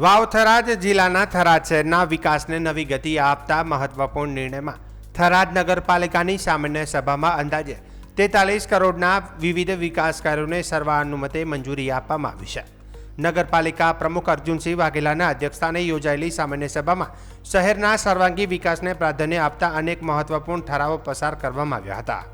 વાવ થરાદ જિલ્લાના થરાદ શહેરના વિકાસને નવી ગતિ આપતા મહત્વપૂર્ણ નિર્ણયમાં થરાદ નગરપાલિકાની સામાન્ય સભામાં અંદાજે 43 કરોડના વિવિધ વિકાસ કાર્યોને સર્વાનુમતે મંજૂરી આપવામાં આવી છે. નગરપાલિકા પ્રમુખ અર્જુનસિંહ વાઘેલાના અધ્યક્ષસ્થાને યોજાયેલી સામાન્ય સભામાં શહેરના સર્વાંગી વિકાસને પ્રાધાન્ય આપતા અનેક મહત્વપૂર્ણ ઠરાવો પસાર કરવામાં આવ્યા હતા.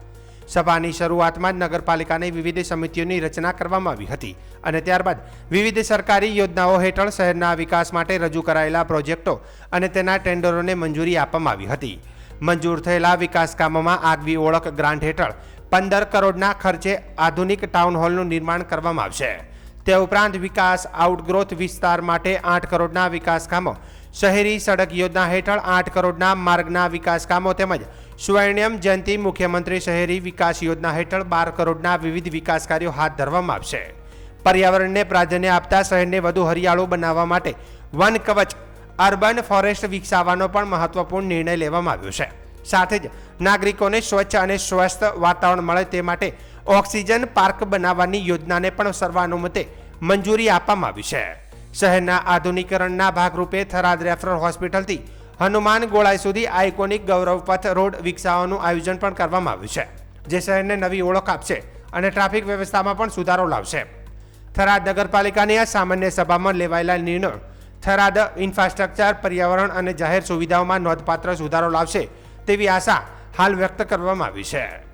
સભાની શરૂઆતમાં જ નગરપાલિકાની વિવિધ સમિતિઓની રચના કરવામાં આવી હતી અને ત્યારબાદ વિવિધ સરકારી યોજનાઓ હેઠળ શહેરના વિકાસ માટે રજૂ કરાયેલા પ્રોજેક્ટો અને તેના ટેન્ડરોને મંજૂરી આપવામાં આવી હતી. મંજૂર થયેલા વિકાસ કામોમાં આગવી ઓળખ ગ્રાન્ટ હેઠળ 15 કરોડના ખર્ચે આધુનિક ટાઉન હોલનું નિર્માણ કરવામાં આવશે. તે ઉપરાંત વિકાસ આઉટગ્રોથ વિસ્તાર માટે 8 કરોડના વિકાસ કામો, શહેરી સડક યોજના હેઠળ 8 કરોડના માર્ગના વિકાસ કામો તેમજ સ્વર્ણિમ જયંતિ મુખ્યમંત્રી શહેરી વિકાસ યોજના હેઠળ 12 કરોડના વિવિધ વિકાસ કાર્યો હાથ ધરવામાં આવશે. પર્યાવરણને પ્રાધાન્ય આપતા શહેરને વધુ હરિયાળું બનાવવા માટે વન કવચ અર્બન ફોરેસ્ટ વિકસાવવાનો પણ મહત્વપૂર્ણ નિર્ણય લેવામાં આવ્યો છે. સાથે જ નાગરિકોને સ્વચ્છ અને સ્વસ્થ વાતાવરણ મળે તે માટે ઓક્સિજન પાર્ક બનાવવાની યોજનાને પણ સર્વાનુમતે મંજૂરી આપવામાં આવી છે. શહેરના આધુનિકરણના ભાગરૂપે થરાદ રેફરલ હોસ્પિટલથી હનુમાન ગોળાઈ સુધી આઇકોનિક ગૌરવપથ રોડ વિકસાવવાનું આયોજન પણ કરવામાં આવ્યું છે, જે શહેરને નવી ઓળખ આપશે અને ટ્રાફિક વ્યવસ્થામાં પણ સુધારો લાવશે. થરાદ નગરપાલિકાની આ સામાન્ય સભામાં લેવાયેલા નિર્ણયો થરાદ ઇન્ફ્રાસ્ટ્રક્ચર, પર્યાવરણ અને જાહેર સુવિધાઓમાં નોંધપાત્ર સુધારો લાવશે તેવી આશા હાલ વ્યક્ત કરવામાં આવી છે.